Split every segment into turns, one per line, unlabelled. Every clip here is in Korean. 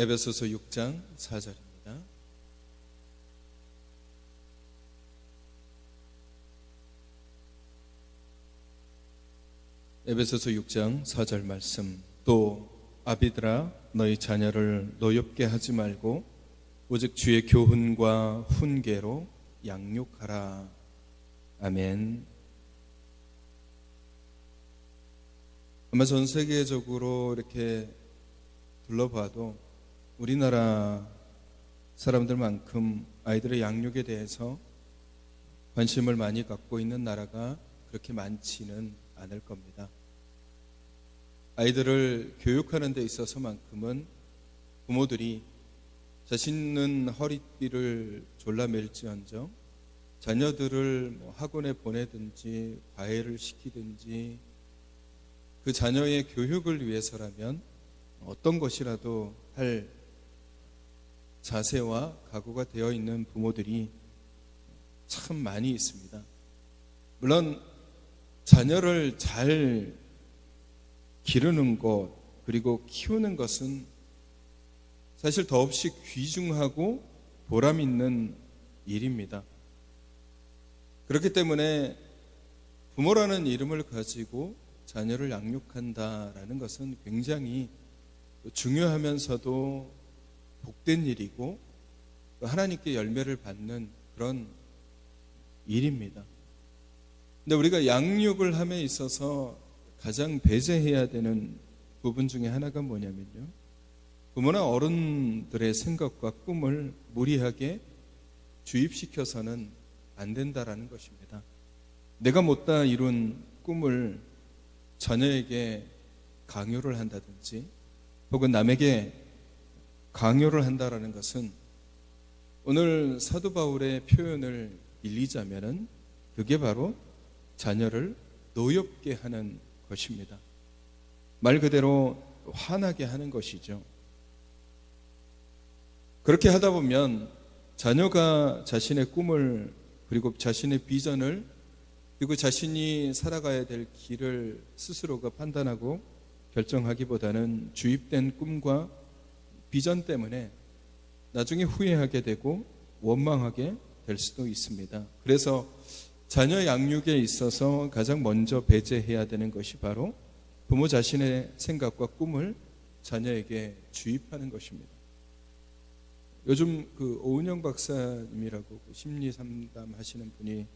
에베소서 6장 4절입니다. 에베소서 6장 4절 말씀. 또 아비들아 너희 자녀를 노엽게 하지 말고 오직 주의 교훈과 훈계로 양육하라. 아멘. 아마 전 세계적으로 이렇게 둘러봐도 우리나라 사람들만큼 아이들의 양육에 대해서 관심을 많이 갖고 있는 나라가 그렇게 많지는 않을 겁니다. 아이들을 교육하는 데 있어서만큼은 부모들이 자신은 허리띠를 졸라맬지언정 자녀들을 학원에 보내든지 과외를 시키든지 그 자녀의 교육을 위해서라면 어떤 것이라도 할 자세와 각오가 되어 있는 부모들이 참 많이 있습니다. 물론 자녀를 잘 기르는 것 그리고 키우는 것은 사실 더없이 귀중하고 보람 있는 일입니다. 그렇기 때문에 부모라는 이름을 가지고 자녀를 양육한다라는 것은 굉장히 중요하면서도 복된 일이고 하나님께 열매를 받는 그런 일입니다. 근데 우리가 양육을 함에 있어서 가장 배제해야 되는 부분 중에 하나가 뭐냐면요, 부모나 어른들의 생각과 꿈을 무리하게 주입시켜서는 안 된다라는 것입니다. 내가 못다 이룬 꿈을 자녀에게 강요를 한다든지 혹은 남에게 강요를 한다라는 것은 오늘 사도 바울의 표현을 빌리자면은 그게 바로 자녀를 노엽게 하는 것입니다. 말 그대로 화나게 하는 것이죠. 그렇게 하다 보면 자녀가 자신의 꿈을 그리고 자신의 비전을 그리고 자신이 살아가야 될 길을 스스로가 판단하고 결정하기보다는 주입된 꿈과 비전 때문에 나중에 후회하게 되고 원망하게 될 수도 있습니다. 그래서 자녀 양육에 있어서 가장 먼저 배제해야 되는 것이 바로 부모 자신의 생각과 꿈을 자녀에게 주입하는 것입니다. 요즘 오은영 박사님이라고 심리 상담 하시는 분이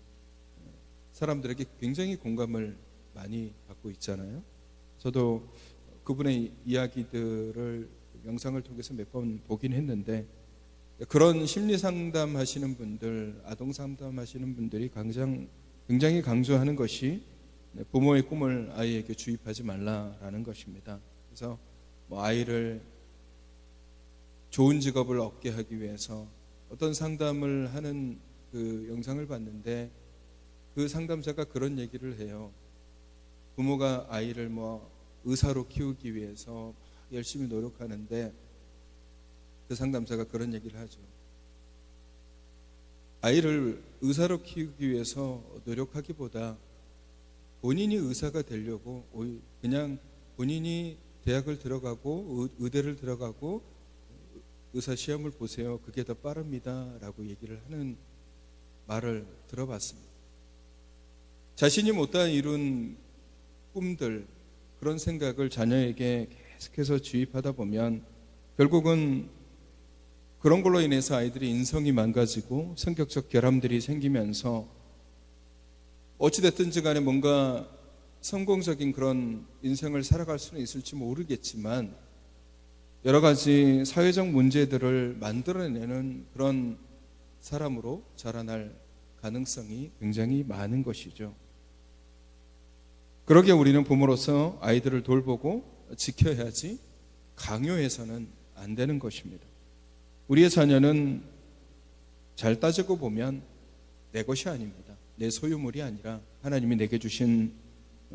사람들에게 굉장히 공감을 많이 받고 있잖아요. 저도 그분의 이야기들을 영상을 통해서 몇 번 보긴 했는데 그런 심리 상담 하시는 분들, 아동 상담 하시는 분들이 굉장히 강조하는 것이 부모의 꿈을 아이에게 주입하지 말라라는 것입니다. 그래서 아이를 좋은 직업을 얻게 하기 위해서 어떤 상담을 하는 그 영상을 봤는데 그 상담자가 그런 얘기를 해요. 부모가 아이를 의사로 키우기 위해서 열심히 노력하는데 그 상담자가 그런 얘기를 하죠. 아이를 의사로 키우기 위해서 노력하기보다 본인이 의사가 되려고 그냥 본인이 대학을 들어가고 의대를 들어가고 의사 시험을 보세요. 그게 더 빠릅니다. 라고 얘기를 하는 말을 들어봤습니다. 자신이 못다 이룬 꿈들, 그런 생각을 자녀에게 계속해서 주입하다 보면 결국은 그런 걸로 인해서 아이들이 인성이 망가지고 성격적 결함들이 생기면서 어찌됐든지 간에 뭔가 성공적인 그런 인생을 살아갈 수는 있을지 모르겠지만 여러 가지 사회적 문제들을 만들어내는 그런 사람으로 자라날 가능성이 굉장히 많은 것이죠. 그러기에 우리는 부모로서 아이들을 돌보고 지켜야지 강요해서는 안 되는 것입니다. 우리의 자녀는 잘 따지고 보면 내 것이 아닙니다. 내 소유물이 아니라 하나님이 내게 주신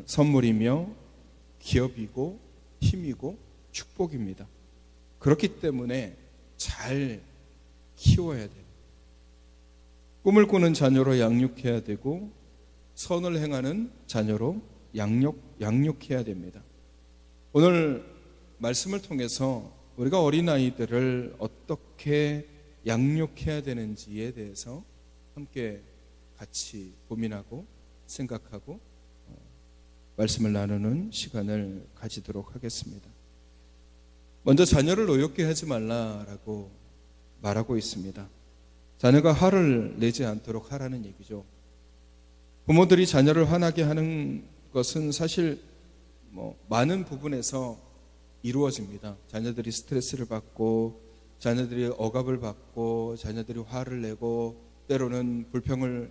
선물이며 기업이고 힘이고 축복입니다. 그렇기 때문에 잘 키워야 돼요. 꿈을 꾸는 자녀로 양육해야 되고 선을 행하는 자녀로 양육해야 됩니다. 오늘 말씀을 통해서 우리가 어린아이들을 어떻게 양육해야 되는지에 대해서 함께 같이 고민하고 생각하고 말씀을 나누는 시간을 가지도록 하겠습니다. 먼저 자녀를 노엽게 하지 말라라고 말하고 있습니다. 자녀가 화를 내지 않도록 하라는 얘기죠. 부모들이 자녀를 화나게 하는 것은 사실 많은 부분에서 이루어집니다. 자녀들이 스트레스를 받고, 자녀들이 억압을 받고, 자녀들이 화를 내고, 때로는 불평을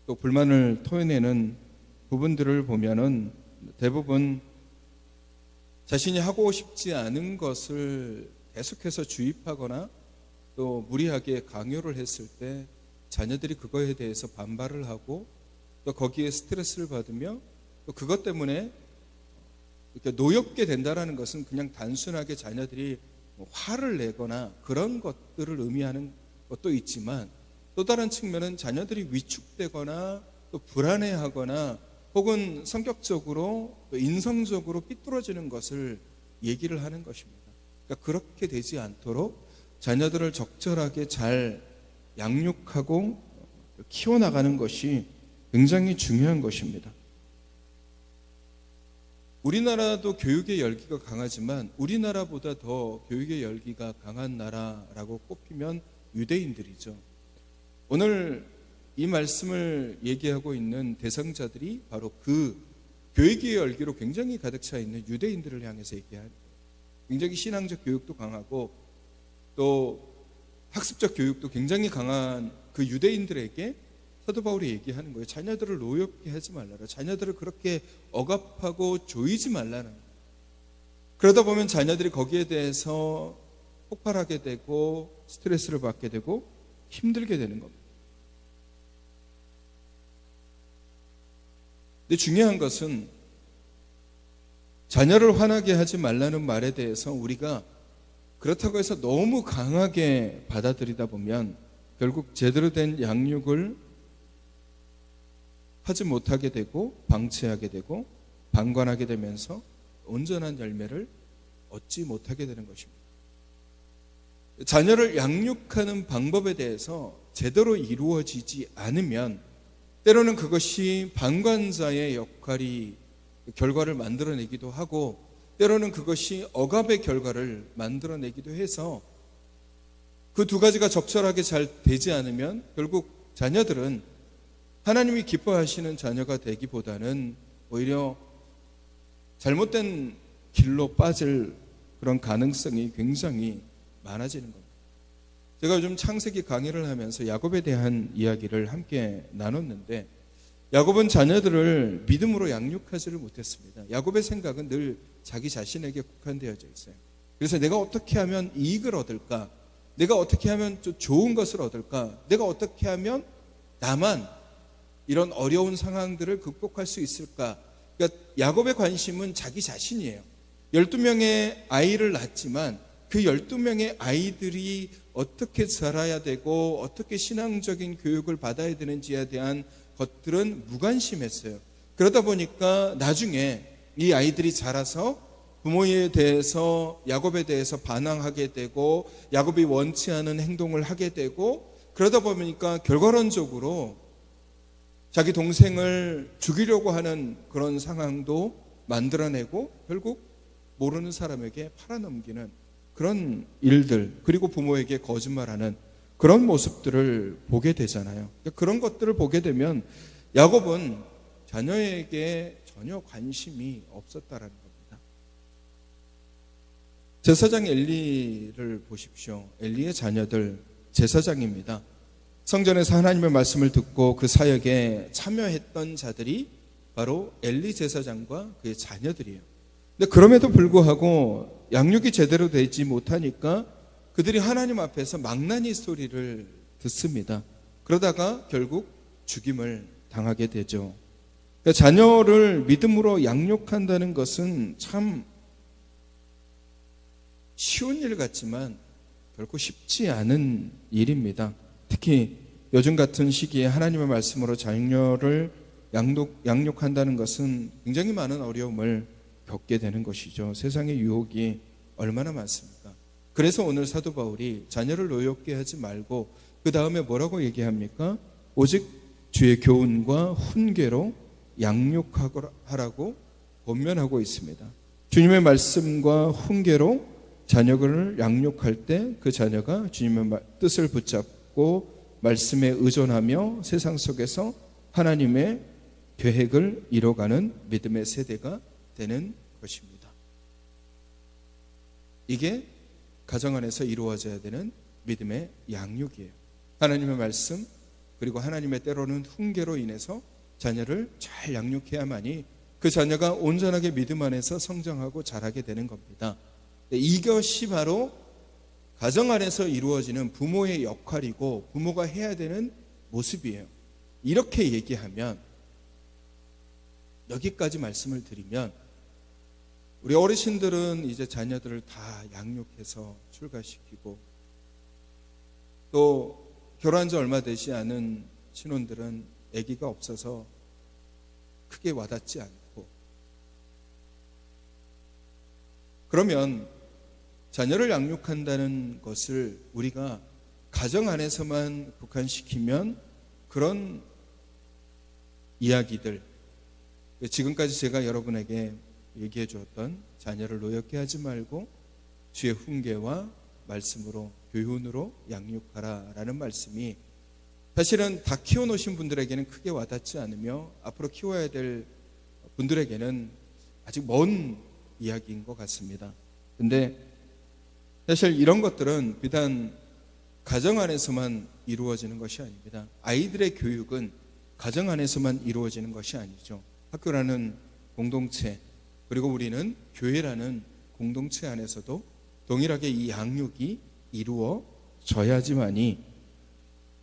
또 불만을 토해내는 부분들을 보면은 대부분 자신이 하고 싶지 않은 것을 계속해서 주입하거나 또 무리하게 강요를 했을 때 자녀들이 그거에 대해서 반발을 하고 또 거기에 스트레스를 받으며 또 그것 때문에 이렇게 노엽게 된다라는 것은 그냥 단순하게 자녀들이 화를 내거나 그런 것들을 의미하는 것도 있지만 또 다른 측면은 자녀들이 위축되거나 또 불안해하거나 혹은 성격적으로 또 인성적으로 삐뚤어지는 것을 얘기를 하는 것입니다. 그러니까 그렇게 되지 않도록 자녀들을 적절하게 잘 양육하고 키워나가는 것이 굉장히 중요한 것입니다. 우리나라도 교육의 열기가 강하지만 우리나라보다 더 교육의 열기가 강한 나라라고 꼽히면 유대인들이죠. 오늘 이 말씀을 얘기하고 있는 대상자들이 바로 그 교육의 열기로 굉장히 가득 차 있는 유대인들을 향해서 얘기하는 거예요. 굉장히 신앙적 교육도 강하고 또 학습적 교육도 굉장히 강한 그 유대인들에게 사도 바울이 얘기하는 거예요. 자녀들을 노엽게 하지 말라라. 자녀들을 그렇게 억압하고 조이지 말라는 거예요. 그러다 보면 자녀들이 거기에 대해서 폭발하게 되고 스트레스를 받게 되고 힘들게 되는 겁니다. 근데 중요한 것은 자녀를 화나게 하지 말라는 말에 대해서 우리가 그렇다고 해서 너무 강하게 받아들이다 보면 결국 제대로 된 양육을 하지 못하게 되고 방치하게 되고 방관하게 되면서 온전한 열매를 얻지 못하게 되는 것입니다. 자녀를 양육하는 방법에 대해서 제대로 이루어지지 않으면 때로는 그것이 방관자의 역할이 결과를 만들어내기도 하고 때로는 그것이 억압의 결과를 만들어내기도 해서 그 두 가지가 적절하게 잘 되지 않으면 결국 자녀들은 하나님이 기뻐하시는 자녀가 되기보다는 오히려 잘못된 길로 빠질 그런 가능성이 굉장히 많아지는 겁니다. 제가 요즘 창세기 강의를 하면서 야곱에 대한 이야기를 함께 나눴는데 야곱은 자녀들을 믿음으로 양육하지를 못했습니다. 야곱의 생각은 늘 자기 자신에게 국한되어져 있어요. 그래서 내가 어떻게 하면 이익을 얻을까? 내가 어떻게 하면 좀 좋은 것을 얻을까? 내가 어떻게 하면 나만 이런 어려운 상황들을 극복할 수 있을까? 그러니까 야곱의 관심은 자기 자신이에요. 12명의 아이를 낳았지만 그 12명의 아이들이 어떻게 자라야 되고 어떻게 신앙적인 교육을 받아야 되는지에 대한 것들은 무관심했어요. 그러다 보니까 나중에 이 아이들이 자라서 부모에 대해서 야곱에 대해서 반항하게 되고 야곱이 원치 않은 행동을 하게 되고 그러다 보니까 결과론적으로 자기 동생을 죽이려고 하는 그런 상황도 만들어내고 결국 모르는 사람에게 팔아넘기는 그런 일들, 그리고 부모에게 거짓말하는 그런 모습들을 보게 되잖아요. 그런 것들을 보게 되면 야곱은 자녀에게 전혀 관심이 없었다라는 겁니다. 제사장 엘리를 보십시오. 엘리의 자녀들 제사장입니다. 성전에서 하나님의 말씀을 듣고 그 사역에 참여했던 자들이 바로 엘리 제사장과 그의 자녀들이에요. 근데 그럼에도 불구하고 양육이 제대로 되지 못하니까 그들이 하나님 앞에서 망나니 소리를 듣습니다. 그러다가 결국 죽임을 당하게 되죠. 그러니까 자녀를 믿음으로 양육한다는 것은 참 쉬운 일 같지만 결코 쉽지 않은 일입니다. 특히 요즘 같은 시기에 하나님의 말씀으로 자녀를 양육한다는 것은 굉장히 많은 어려움을 겪게 되는 것이죠. 세상의 유혹이 얼마나 많습니까? 그래서 오늘 사도 바울이 자녀를 노엽게 하지 말고 그 다음에 뭐라고 얘기합니까? 오직 주의 교훈과 훈계로 양육하라고 권면하고 있습니다. 주님의 말씀과 훈계로 자녀를 양육할 때 그 자녀가 주님의 뜻을 붙잡고 말씀에 의존하며 세상 속에서 하나님의 계획을 이뤄가는 믿음의 세대가 되는 것입니다. 이게 가정 안에서 이루어져야 되는 믿음의 양육이에요. 하나님의 말씀 그리고 하나님의 때로는 훈계로 인해서 자녀를 잘 양육해야만이 그 자녀가 온전하게 믿음 안에서 성장하고 자라게 되는 겁니다. 이것이 바로 가정 안에서 이루어지는 부모의 역할이고 부모가 해야 되는 모습이에요. 이렇게 얘기하면, 여기까지 말씀을 드리면, 우리 어르신들은 이제 자녀들을 다 양육해서 출가시키고, 또 결혼한 지 얼마 되지 않은 신혼들은 아기가 없어서 크게 와닿지 않고, 그러면 자녀를 양육한다는 것을 우리가 가정 안에서만 국한시키면 그런 이야기들, 지금까지 제가 여러분에게 얘기해 주었던 자녀를 노엽게 하지 말고 주의 훈계와 말씀으로 교훈으로 양육하라라는 말씀이 사실은 다 키워놓으신 분들에게는 크게 와닿지 않으며 앞으로 키워야 될 분들에게는 아직 먼 이야기인 것 같습니다. 근데 사실 이런 것들은 비단 가정 안에서만 이루어지는 것이 아닙니다. 아이들의 교육은 가정 안에서만 이루어지는 것이 아니죠. 학교라는 공동체, 그리고 우리는 교회라는 공동체 안에서도 동일하게 이 양육이 이루어져야지만이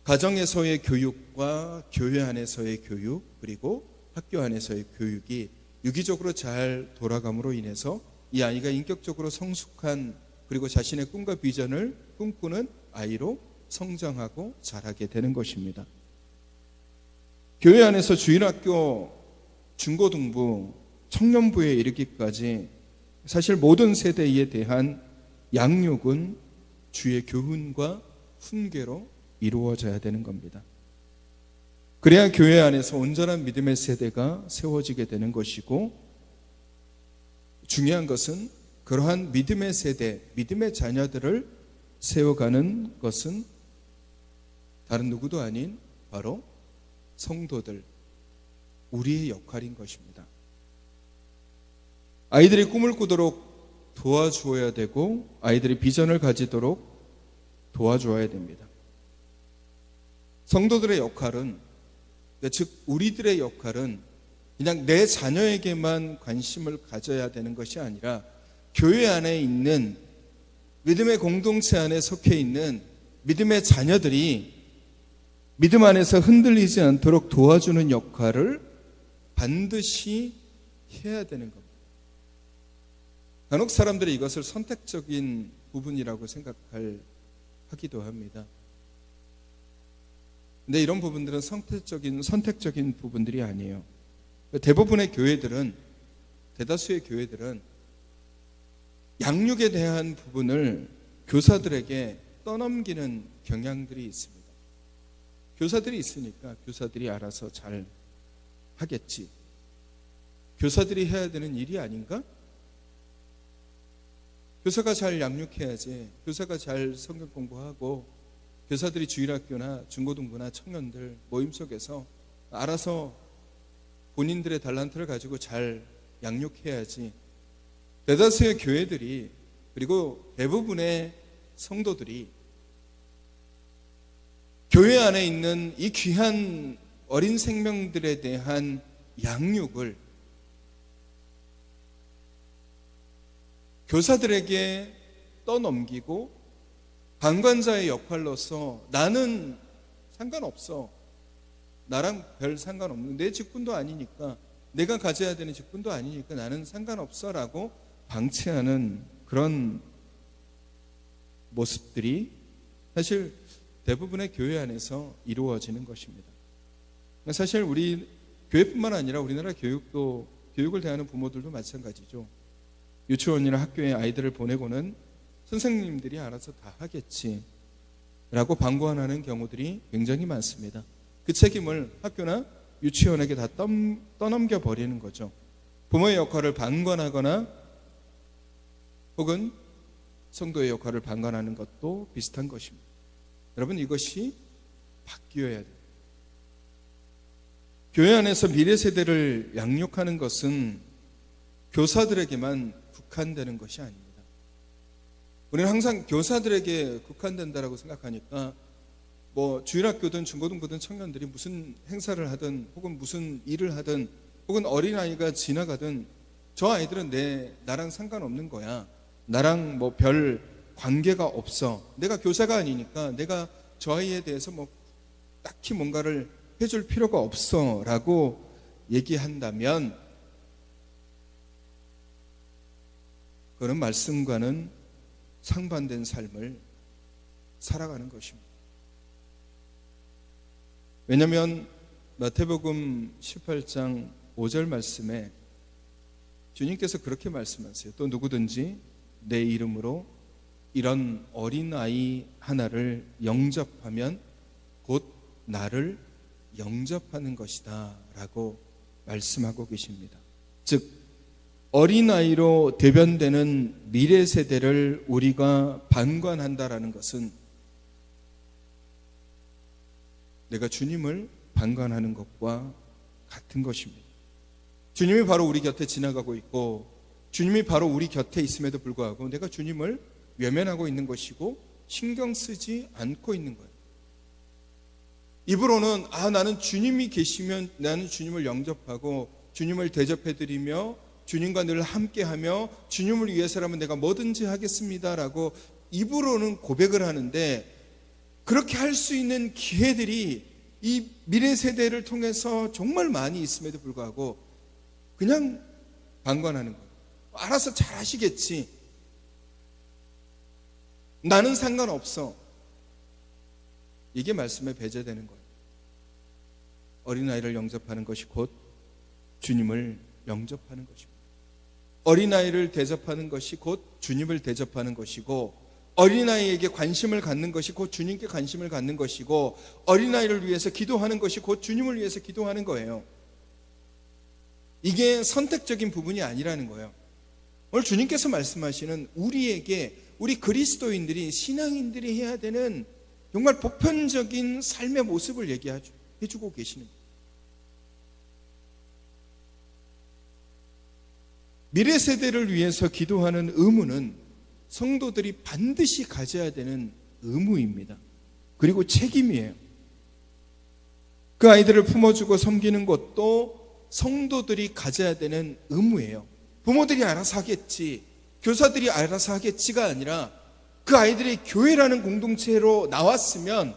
가정에서의 교육과 교회 안에서의 교육, 그리고 학교 안에서의 교육이 유기적으로 잘 돌아감으로 인해서 이 아이가 인격적으로 성숙한, 그리고 자신의 꿈과 비전을 꿈꾸는 아이로 성장하고 자라게 되는 것입니다. 교회 안에서 주일학교, 중고등부, 청년부에 이르기까지 사실 모든 세대에 대한 양육은 주의 교훈과 훈계로 이루어져야 되는 겁니다. 그래야 교회 안에서 온전한 믿음의 세대가 세워지게 되는 것이고, 중요한 것은 그러한 믿음의 세대, 믿음의 자녀들을 세워가는 것은 다른 누구도 아닌 바로 성도들, 우리의 역할인 것입니다. 아이들이 꿈을 꾸도록 도와주어야 되고, 아이들이 비전을 가지도록 도와주어야 됩니다. 성도들의 역할은, 즉 우리들의 역할은 그냥 내 자녀에게만 관심을 가져야 되는 것이 아니라 교회 안에 있는, 믿음의 공동체 안에 속해 있는 믿음의 자녀들이 믿음 안에서 흔들리지 않도록 도와주는 역할을 반드시 해야 되는 겁니다. 간혹 사람들이 이것을 선택적인 부분이라고 하기도 합니다. 근데 이런 부분들은 선택적인 부분들이 아니에요. 대부분의 교회들은, 대다수의 교회들은 양육에 대한 부분을 교사들에게 떠넘기는 경향들이 있습니다. 교사들이 있으니까 교사들이 알아서 잘 하겠지. 교사들이 해야 되는 일이 아닌가? 교사가 잘 양육해야지. 교사가 잘 성경 공부하고, 교사들이 주일학교나 중고등부나 청년들 모임 속에서 알아서 본인들의 달란트를 가지고 잘 양육해야지. 대다수의 교회들이, 그리고 대부분의 성도들이 교회 안에 있는 이 귀한 어린 생명들에 대한 양육을 교사들에게 떠넘기고, 방관자의 역할로서 나는 상관없어, 나랑 별 상관없는, 내 직분도 아니니까, 내가 가져야 되는 직분도 아니니까 나는 상관없어 라고 방치하는 그런 모습들이 사실 대부분의 교회 안에서 이루어지는 것입니다. 사실 우리 교회뿐만 아니라 우리나라 교육을 대하는 부모들도 마찬가지죠. 유치원이나 학교에 아이들을 보내고는 선생님들이 알아서 다 하겠지 라고 방관하는 경우들이 굉장히 많습니다. 그 책임을 학교나 유치원에게 다 떠넘겨 버리는 거죠. 부모의 역할을 방관하거나 혹은 성도의 역할을 방관하는 것도 비슷한 것입니다. 여러분, 이것이 바뀌어야 돼요. 교회 안에서 미래 세대를 양육하는 것은 교사들에게만 국한되는 것이 아닙니다. 우리는 항상 교사들에게 국한된다라고 생각하니까 주일학교든 중고등부든 청년들이 무슨 행사를 하든 혹은 무슨 일을 하든 혹은 어린아이가 지나가든 저 아이들은 나랑 상관없는 거야. 나랑 별 관계가 없어. 내가 교사가 아니니까 내가 저 아이에 대해서 딱히 뭔가를 해줄 필요가 없어 라고 얘기한다면 그런 말씀과는 상반된 삶을 살아가는 것입니다. 왜냐하면 마태복음 18장 5절 말씀에 주님께서 그렇게 말씀하세요. 또 누구든지 내 이름으로 이런 어린아이 하나를 영접하면 곧 나를 영접하는 것이다 라고 말씀하고 계십니다. 즉 어린아이로 대변되는 미래 세대를 우리가 방관한다라는 것은 내가 주님을 방관하는 것과 같은 것입니다. 주님이 바로 우리 곁에 지나가고 있고 주님이 바로 우리 곁에 있음에도 불구하고 내가 주님을 외면하고 있는 것이고 신경 쓰지 않고 있는 거예요. 입으로는 나는 주님이 계시면 나는 주님을 영접하고 주님을 대접해드리며 주님과 늘 함께하며 주님을 위해서라면 내가 뭐든지 하겠습니다라고 입으로는 고백을 하는데 그렇게 할 수 있는 기회들이 이 미래 세대를 통해서 정말 많이 있음에도 불구하고 그냥 방관하는 거예요. 알아서 잘 하시겠지. 나는 상관없어. 이게 말씀에 배제되는 거예요. 어린아이를 영접하는 것이 곧 주님을 영접하는 것입니다. 어린아이를 대접하는 것이 곧 주님을 대접하는 것이고 어린아이에게 관심을 갖는 것이 곧 주님께 관심을 갖는 것이고 어린아이를 위해서 기도하는 것이 곧 주님을 위해서 기도하는 거예요. 이게 선택적인 부분이 아니라는 거예요. 오늘 주님께서 말씀하시는 우리 그리스도인들이 신앙인들이 해야 되는 정말 보편적인 삶의 모습을 해주고 계시는 거예요. 미래 세대를 위해서 기도하는 의무는 성도들이 반드시 가져야 되는 의무입니다. 그리고 책임이에요. 그 아이들을 품어주고 섬기는 것도 성도들이 가져야 되는 의무예요. 부모들이 알아서 하겠지, 교사들이 알아서 하겠지가 아니라 그 아이들이 교회라는 공동체로 나왔으면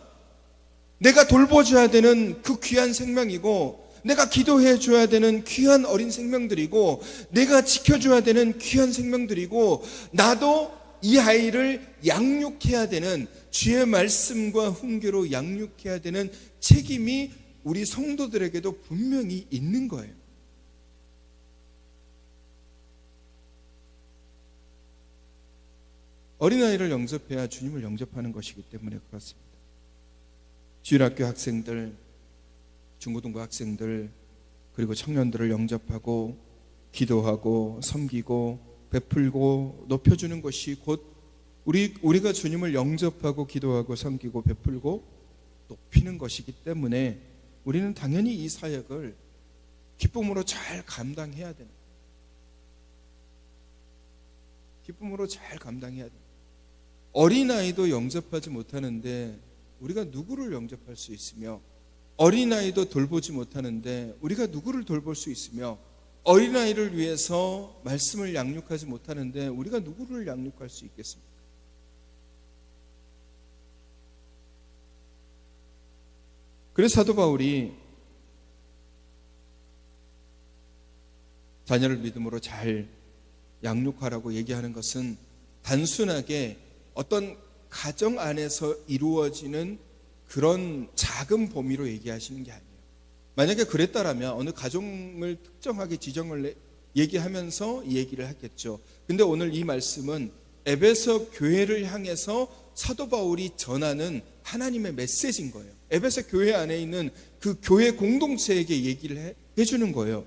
내가 돌봐줘야 되는 그 귀한 생명이고 내가 기도해 줘야 되는 귀한 어린 생명들이고 내가 지켜줘야 되는 귀한 생명들이고 나도 이 아이를 양육해야 되는 주의 말씀과 훈계로 양육해야 되는 책임이 우리 성도들에게도 분명히 있는 거예요. 어린아이를 영접해야 주님을 영접하는 것이기 때문에 그렇습니다. 주일학교 학생들, 중고등부 학생들, 그리고 청년들을 영접하고 기도하고 섬기고 베풀고 높여주는 것이 곧 우리가 주님을 영접하고 기도하고 섬기고 베풀고 높이는 것이기 때문에 우리는 당연히 이 사역을 기쁨으로 잘 감당해야 되는 거예요. 기쁨으로 잘 감당해야 돼요. 어린아이도 영접하지 못하는데 우리가 누구를 영접할 수 있으며 어린아이도 돌보지 못하는데 우리가 누구를 돌볼 수 있으며 어린아이를 위해서 말씀을 양육하지 못하는데 우리가 누구를 양육할 수 있겠습니까? 그래서 사도 바울이 자녀를 믿음으로 잘 양육하라고 얘기하는 것은 단순하게 어떤 가정 안에서 이루어지는 그런 작은 범위로 얘기하시는 게 아니에요. 만약에 그랬다라면 어느 가정을 특정하게 지정을 얘기하면서 이 얘기를 하겠죠. 근데 오늘 이 말씀은 에베소 교회를 향해서 사도 바울이 전하는 하나님의 메시지인 거예요. 에베소 교회 안에 있는 그 교회 공동체에게 얘기를 해주는 거예요.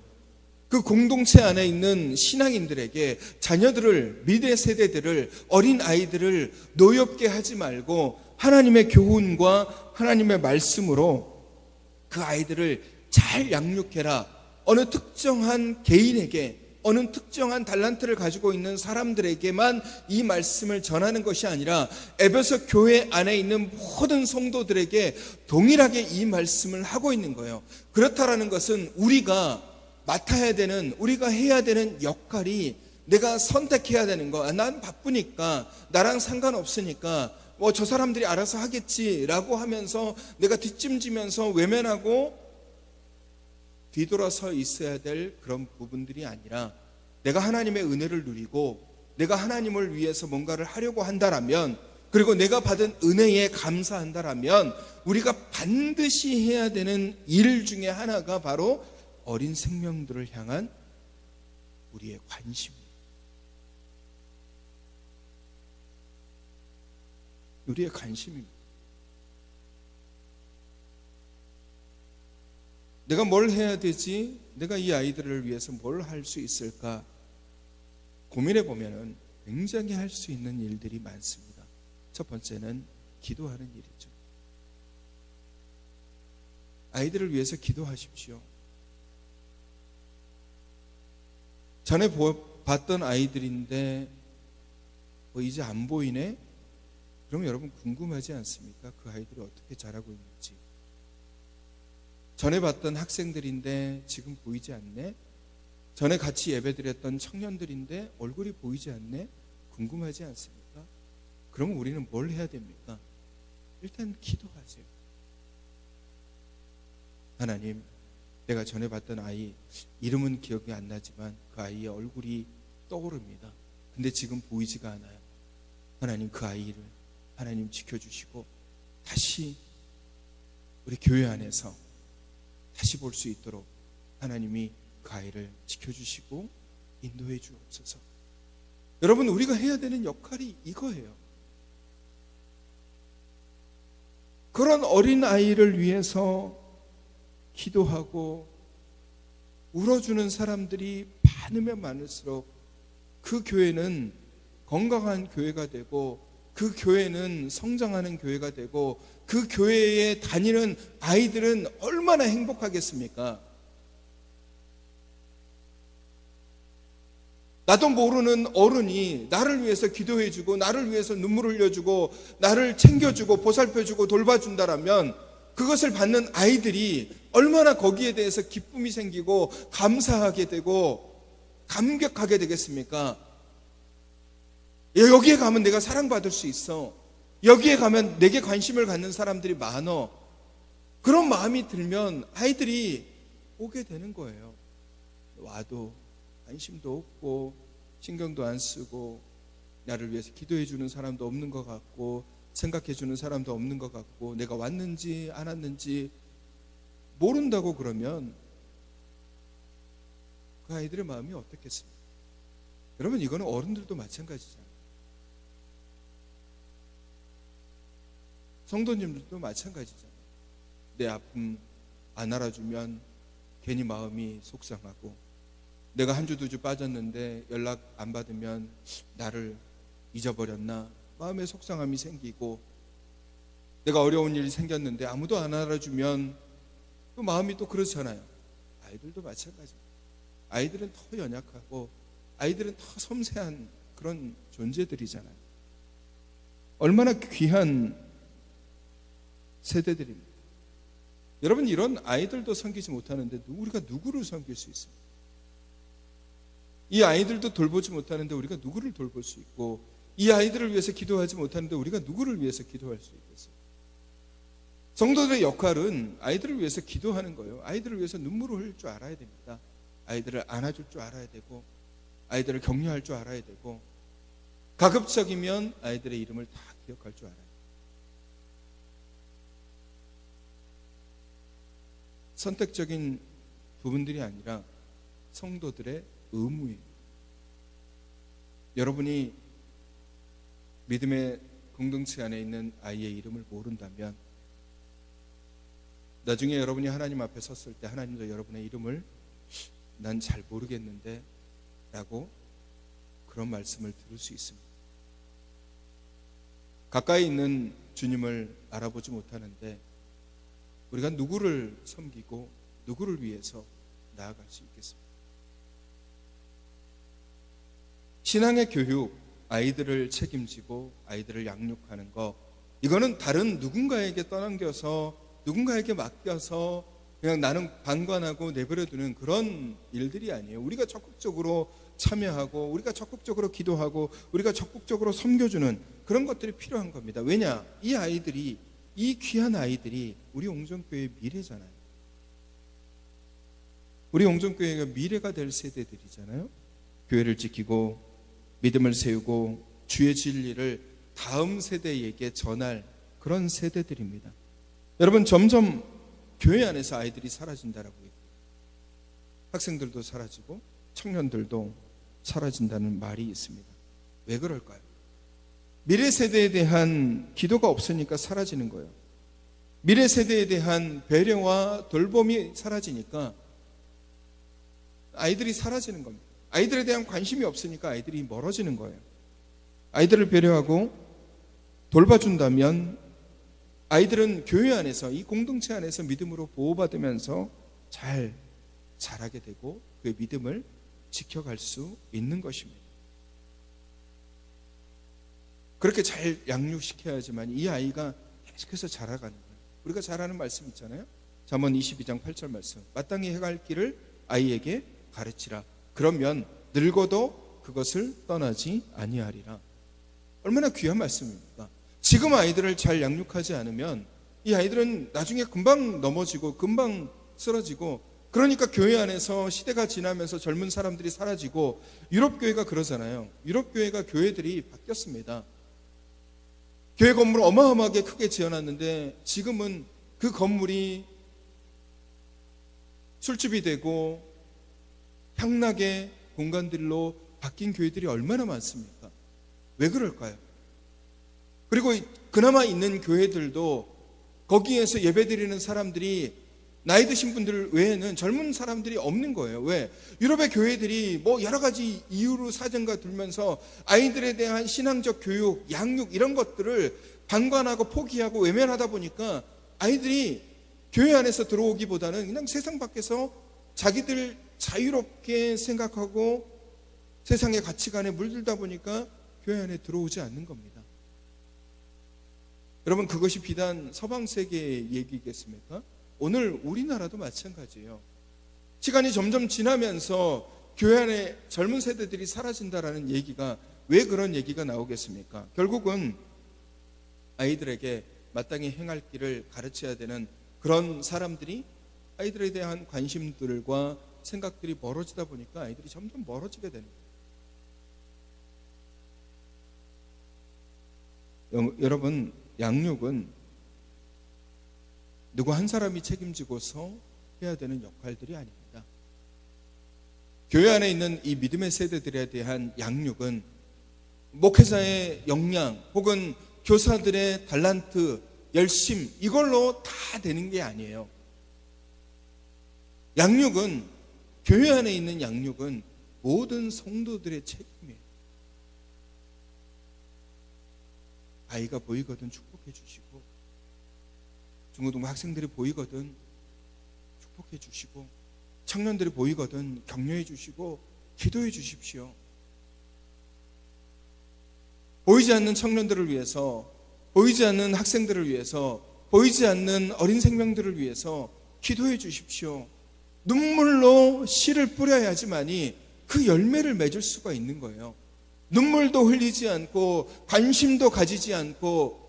그 공동체 안에 있는 신앙인들에게 자녀들을, 미래 세대들을, 어린 아이들을 노엽게 하지 말고 하나님의 교훈과 하나님의 말씀으로 그 아이들을 잘 양육해라. 어느 특정한 개인에게, 어느 특정한 달란트를 가지고 있는 사람들에게만 이 말씀을 전하는 것이 아니라 에베소 교회 안에 있는 모든 성도들에게 동일하게 이 말씀을 하고 있는 거예요. 그렇다라는 것은 우리가 맡아야 되는, 우리가 해야 되는 역할이, 내가 선택해야 되는 거, 난 바쁘니까, 나랑 상관없으니까 뭐 저 사람들이 알아서 하겠지라고 하면서 내가 뒷짐지면서 외면하고 뒤돌아서 있어야 될 그런 부분들이 아니라, 내가 하나님의 은혜를 누리고 내가 하나님을 위해서 뭔가를 하려고 한다라면, 그리고 내가 받은 은혜에 감사한다라면 우리가 반드시 해야 되는 일 중에 하나가 바로 어린 생명들을 향한 우리의 관심입니다. 우리의 관심입니다. 내가 뭘 해야 되지? 내가 이 아이들을 위해서 뭘 할 수 있을까? 고민해 보면 굉장히 할 수 있는 일들이 많습니다. 첫 번째는 기도하는 일이죠. 아이들을 위해서 기도하십시오. 전에 봤던 아이들인데 이제 안 보이네? 그러면 여러분 궁금하지 않습니까? 그 아이들이 어떻게 자라고 있는지. 전에 봤던 학생들인데 지금 보이지 않네? 전에 같이 예배드렸던 청년들인데 얼굴이 보이지 않네? 궁금하지 않습니까? 그러면 우리는 뭘 해야 됩니까? 일단 기도하세요. 하나님, 내가 전에 봤던 아이, 이름은 기억이 안 나지만 그 아이의 얼굴이 떠오릅니다. 근데 지금 보이지가 않아요. 하나님, 그 아이를 하나님 지켜주시고 다시 우리 교회 안에서 다시 볼 수 있도록 하나님이 그 아이를 지켜주시고 인도해 주옵소서. 여러분, 우리가 해야 되는 역할이 이거예요. 그런 어린 아이를 위해서 기도하고 울어주는 사람들이 많으면 많을수록 그 교회는 건강한 교회가 되고, 그 교회는 성장하는 교회가 되고, 그 교회에 다니는 아이들은 얼마나 행복하겠습니까? 나도 모르는 어른이 나를 위해서 기도해주고, 나를 위해서 눈물을 흘려주고, 나를 챙겨주고 보살펴주고 돌봐준다라면 그것을 받는 아이들이 얼마나 거기에 대해서 기쁨이 생기고 감사하게 되고 감격하게 되겠습니까? 여기에 가면 내가 사랑받을 수 있어. 여기에 가면 내게 관심을 갖는 사람들이 많어. 그런 마음이 들면 아이들이 오게 되는 거예요. 와도 관심도 없고 신경도 안 쓰고 나를 위해서 기도해 주는 사람도 없는 것 같고 생각해 주는 사람도 없는 것 같고 내가 왔는지 안 왔는지 모른다고 그러면 그 아이들의 마음이 어떻겠습니까? 여러분, 이거는 어른들도 마찬가지잖아요. 성도님들도 마찬가지잖아요. 내 아픔 안 알아주면 괜히 마음이 속상하고, 내가 한 주 두 주 빠졌는데 연락 안 받으면 나를 잊어버렸나 마음에 속상함이 생기고, 내가 어려운 일이 생겼는데 아무도 안 알아주면 또 마음이 또 그렇잖아요. 아이들도 마찬가지입니다. 아이들은 더 연약하고 아이들은 더 섬세한 그런 존재들이잖아요. 얼마나 귀한 세대들입니다. 여러분, 이런 아이들도 섬기지 못하는데 우리가 누구를 섬길 수 있습니까? 이 아이들도 돌보지 못하는데 우리가 누구를 돌볼 수 있고, 이 아이들을 위해서 기도하지 못하는데 우리가 누구를 위해서 기도할 수 있겠어요? 성도들의 역할은 아이들을 위해서 기도하는 거예요. 아이들을 위해서 눈물을 흘릴 줄 알아야 됩니다. 아이들을 안아줄 줄 알아야 되고, 아이들을 격려할 줄 알아야 되고, 가급적이면 아이들의 이름을 다 기억할 줄 알아야 돼요. 선택적인 부분들이 아니라 성도들의 의무예요. 여러분이 믿음의 공동체 안에 있는 아이의 이름을 모른다면 나중에 여러분이 하나님 앞에 섰을 때 하나님도 여러분의 이름을 난 잘 모르겠는데 라고 그런 말씀을 들을 수 있습니다. 가까이 있는 주님을 알아보지 못하는데 우리가 누구를 섬기고 누구를 위해서 나아갈 수 있겠습니까? 신앙의 교육, 아이들을 책임지고 아이들을 양육하는 거, 이거는 다른 누군가에게 떠넘겨서 누군가에게 맡겨서 그냥 나는 방관하고 내버려두는 그런 일들이 아니에요. 우리가 적극적으로 참여하고 우리가 적극적으로 기도하고 우리가 적극적으로 섬겨주는 그런 것들이 필요한 겁니다. 왜냐? 이 아이들이, 이 귀한 아이들이 우리 옹정교회의 미래잖아요. 우리 옹정교회가 미래가 될 세대들이잖아요. 교회를 지키고 믿음을 세우고 주의 진리를 다음 세대에게 전할 그런 세대들입니다. 여러분, 점점 교회 안에서 아이들이 사라진다라고 해요. 학생들도 사라지고 청년들도 사라진다는 말이 있습니다. 왜 그럴까요? 미래 세대에 대한 기도가 없으니까 사라지는 거예요. 미래 세대에 대한 배려와 돌봄이 사라지니까 아이들이 사라지는 겁니다. 아이들에 대한 관심이 없으니까 아이들이 멀어지는 거예요. 아이들을 배려하고 돌봐준다면 아이들은 교회 안에서, 이 공동체 안에서 믿음으로 보호받으면서 잘 자라게 되고 그의 믿음을 지켜갈 수 있는 것입니다. 그렇게 잘 양육시켜야지만 이 아이가 계속해서 자라가는 거예요. 우리가 잘 아는 말씀 있잖아요. 잠언 22장 8절 말씀. 마땅히 행할 길을 아이에게 가르치라. 그러면 늙어도 그것을 떠나지 아니하리라. 얼마나 귀한 말씀입니까? 지금 아이들을 잘 양육하지 않으면 이 아이들은 나중에 금방 넘어지고 금방 쓰러지고, 그러니까 교회 안에서 시대가 지나면서 젊은 사람들이 사라지고, 유럽교회가 그러잖아요. 유럽교회가 교회들이 바뀌었습니다. 교회 건물을 어마어마하게 크게 지어놨는데 지금은 그 건물이 술집이 되고 향락의 공간들로 바뀐 교회들이 얼마나 많습니까? 왜 그럴까요? 그리고 그나마 있는 교회들도 거기에서 예배드리는 사람들이 나이 드신 분들 외에는 젊은 사람들이 없는 거예요. 왜? 유럽의 교회들이 뭐 여러 가지 이유로 사정가 들면서 아이들에 대한 신앙적 교육, 양육 이런 것들을 방관하고 포기하고 외면하다 보니까 아이들이 교회 안에서 들어오기보다는 그냥 세상 밖에서 자기들 자유롭게 생각하고 세상의 가치관에 물들다 보니까 교회 안에 들어오지 않는 겁니다. 여러분, 그것이 비단 서방 세계의 얘기겠습니까? 오늘 우리나라도 마찬가지예요. 시간이 점점 지나면서 교회 안에 젊은 세대들이 사라진다라는 얘기가, 왜 그런 얘기가 나오겠습니까? 결국은 아이들에게 마땅히 행할 길을 가르쳐야 되는 그런 사람들이 아이들에 대한 관심들과 생각들이 멀어지다 보니까 아이들이 점점 멀어지게 되는 거예요. 여러분, 양육은 누구 한 사람이 책임지고서 해야 되는 역할들이 아닙니다. 교회 안에 있는 이 믿음의 세대들에 대한 양육은 목회자의 역량 혹은 교사들의 달란트, 열심 이걸로 다 되는 게 아니에요. 양육은, 교회 안에 있는 양육은 모든 성도들의 책임이에요. 아이가 보이거든 축복해 주시고, 중고등부 학생들이 보이거든 축복해 주시고, 청년들이 보이거든 격려해 주시고 기도해 주십시오. 보이지 않는 청년들을 위해서, 보이지 않는 학생들을 위해서, 보이지 않는 어린 생명들을 위해서 기도해 주십시오. 눈물로 씨를 뿌려야지만이 그 열매를 맺을 수가 있는 거예요. 눈물도 흘리지 않고 관심도 가지지 않고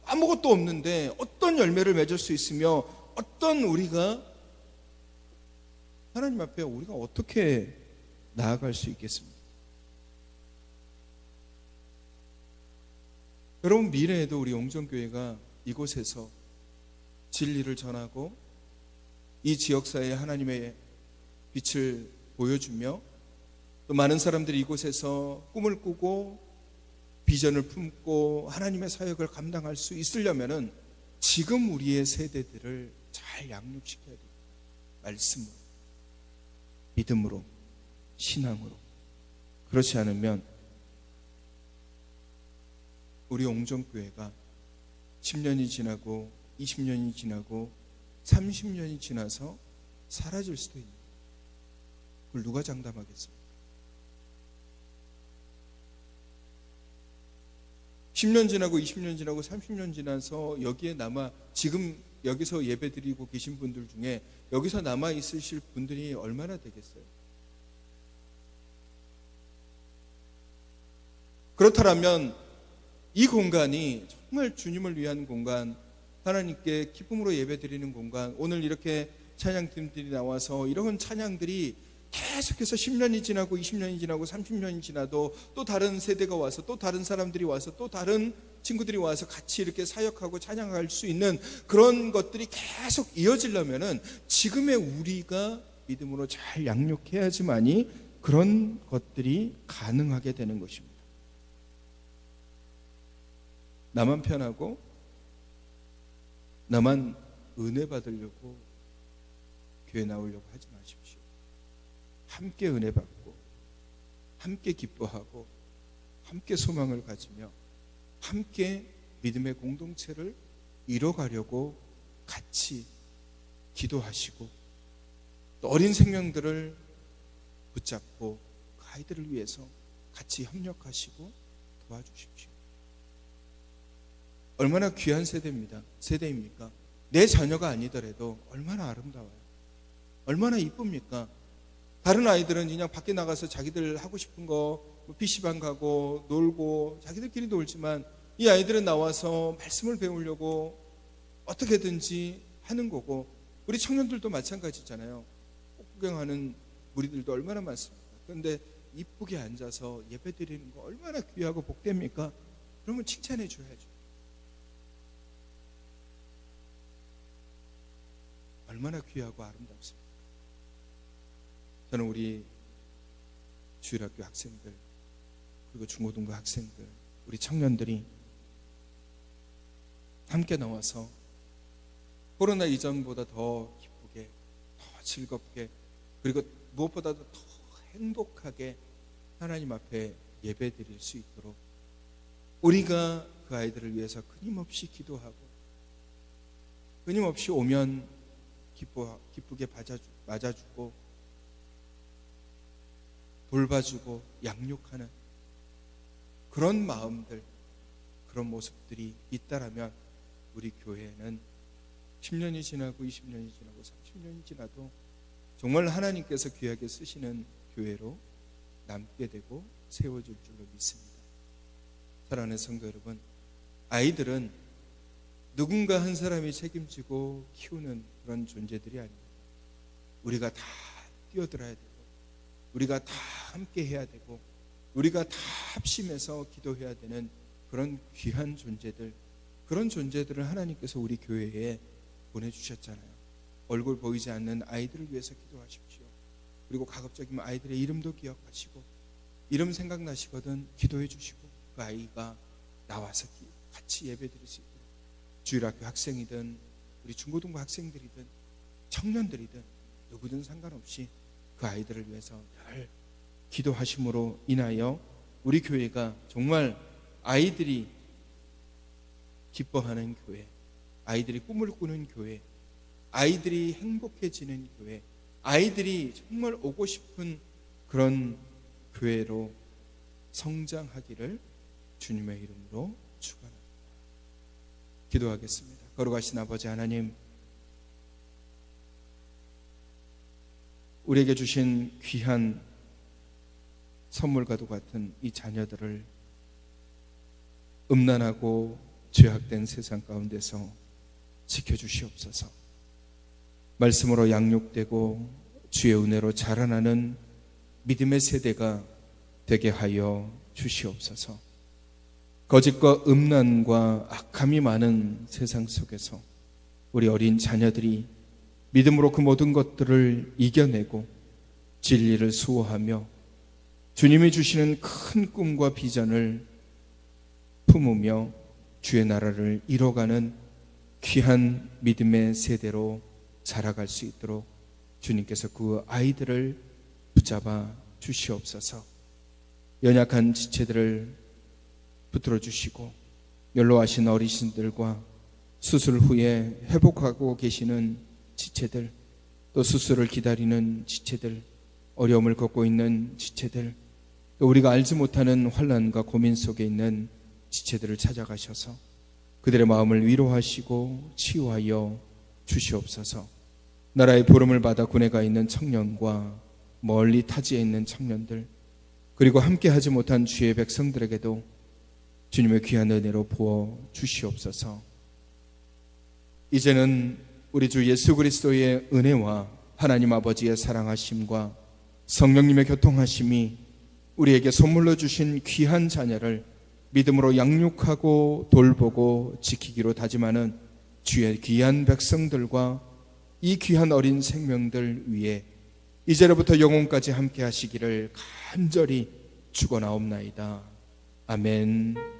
아무것도 없는데 어떤 열매를 맺을 수 있으며, 어떤 우리가 하나님 앞에 우리가 어떻게 나아갈 수 있겠습니까? 여러분, 미래에도 우리 옹정교회가 이곳에서 진리를 전하고 이 지역사회에 하나님의 빛을 보여주며 또 많은 사람들이 이곳에서 꿈을 꾸고 비전을 품고 하나님의 사역을 감당할 수 있으려면은 지금 우리의 세대들을 잘 양육시켜야 됩니다. 말씀으로, 믿음으로, 신앙으로. 그렇지 않으면 우리 옹정교회가 10년이 지나고 20년이 지나고 30년이 지나서 사라질 수도 있는, 그걸 누가 장담하겠습니까? 10년 지나고 20년 지나고 30년 지나서 여기에 남아 지금 여기서 예배드리고 계신 분들 중에 여기서 남아 있으실 분들이 얼마나 되겠어요? 그렇다면 이 공간이 정말 주님을 위한 공간, 하나님께 기쁨으로 예배드리는 공간, 오늘 이렇게 찬양팀들이 나와서 이런 찬양들이 계속해서 10년이 지나고 20년이 지나고 30년이 지나도 또 다른 세대가 와서 또 다른 사람들이 와서 또 다른 친구들이 와서 같이 이렇게 사역하고 찬양할 수 있는 그런 것들이 계속 이어지려면은 지금의 우리가 믿음으로 잘 양육해야지만이 그런 것들이 가능하게 되는 것입니다. 나만 편하고 나만 은혜 받으려고 교회 나오려고 하지 마십시오. 함께 은혜 받고 함께 기뻐하고 함께 소망을 가지며 함께 믿음의 공동체를 이뤄가려고 같이 기도하시고 또 어린 생명들을 붙잡고 그 아이들을 위해서 같이 협력하시고 도와주십시오. 얼마나 귀한 세대입니까? 내 자녀가 아니더라도 얼마나 아름다워요. 얼마나 이쁩니까? 다른 아이들은 그냥 밖에 나가서 자기들 하고 싶은 거 PC방 가고 놀고 자기들끼리 놀지만 이 아이들은 나와서 말씀을 배우려고 어떻게든지 하는 거고, 우리 청년들도 마찬가지잖아요. 꽃 구경하는 무리들도 얼마나 많습니까? 그런데 이쁘게 앉아서 예배 드리는 거 얼마나 귀하고 복됩니까? 그러면 칭찬해 줘야죠. 얼마나 귀하고 아름답습니까? 저는 우리 주일학교 학생들 그리고 중고등부 학생들, 우리 청년들이 함께 나와서 코로나 이전보다 더 기쁘게, 더 즐겁게, 그리고 무엇보다도 더 행복하게 하나님 앞에 예배 드릴 수 있도록 우리가 그 아이들을 위해서 끊임없이 기도하고 끊임없이 오면 기쁘게 맞아주고 돌봐주고 양육하는 그런 마음들, 그런 모습들이 있다라면 우리 교회는 10년이 지나고 20년이 지나고 30년이 지나도 정말 하나님께서 귀하게 쓰시는 교회로 남게 되고 세워질 줄로 믿습니다. 사랑하는 성도 여러분, 아이들은 누군가 한 사람이 책임지고 키우는 그런 존재들이 아닙니다. 우리가 다 뛰어들어야 되고 우리가 다 함께 해야 되고 우리가 다 합심해서 기도해야 되는 그런 귀한 존재들, 그런 존재들을 하나님께서 우리 교회에 보내주셨잖아요. 얼굴 보이지 않는 아이들을 위해서 기도하십시오. 그리고 가급적이면 아이들의 이름도 기억하시고 이름 생각나시거든 기도해 주시고 그 아이가 나와서 같이 예배 드릴 수 있도록 주일학교 학생이든 우리 중고등부 학생들이든 청년들이든 누구든 상관없이 그 아이들을 위해서 늘 기도하심으로 인하여 우리 교회가 정말 아이들이 기뻐하는 교회, 아이들이 꿈을 꾸는 교회, 아이들이 행복해지는 교회, 아이들이 정말 오고 싶은 그런 교회로 성장하기를 주님의 이름으로 축원합니다. 기도하겠습니다. 거룩하신 아버지 하나님, 우리에게 주신 귀한 선물과도 같은 이 자녀들을 음란하고 죄악된 세상 가운데서 지켜주시옵소서. 말씀으로 양육되고 주의 은혜로 자라나는 믿음의 세대가 되게 하여 주시옵소서. 거짓과 음란과 악함이 많은 세상 속에서 우리 어린 자녀들이 믿음으로 그 모든 것들을 이겨내고 진리를 수호하며 주님이 주시는 큰 꿈과 비전을 품으며 주의 나라를 이뤄가는 귀한 믿음의 세대로 자라갈 수 있도록 주님께서 그 아이들을 붙잡아 주시옵소서. 연약한 지체들을 붙들어 주시고 연로하신 어르신들과 수술 후에 회복하고 계시는 지체들, 또 수술을 기다리는 지체들, 어려움을 겪고 있는 지체들, 또 우리가 알지 못하는 환난과 고민 속에 있는 지체들을 찾아가셔서 그들의 마음을 위로하시고 치유하여 주시옵소서. 나라의 부름을 받아 군에 가 있는 청년과 멀리 타지에 있는 청년들, 그리고 함께 하지 못한 주의 백성들에게도 주님의 귀한 은혜로 부어 주시옵소서. 이제는 우리 주 예수 그리스도의 은혜와 하나님 아버지의 사랑하심과 성령님의 교통하심이 우리에게 선물로 주신 귀한 자녀를 믿음으로 양육하고 돌보고 지키기로 다짐하는 주의 귀한 백성들과 이 귀한 어린 생명들 위에 이제로부터 영혼까지 함께 하시기를 간절히 축원하옵나이다. 아멘.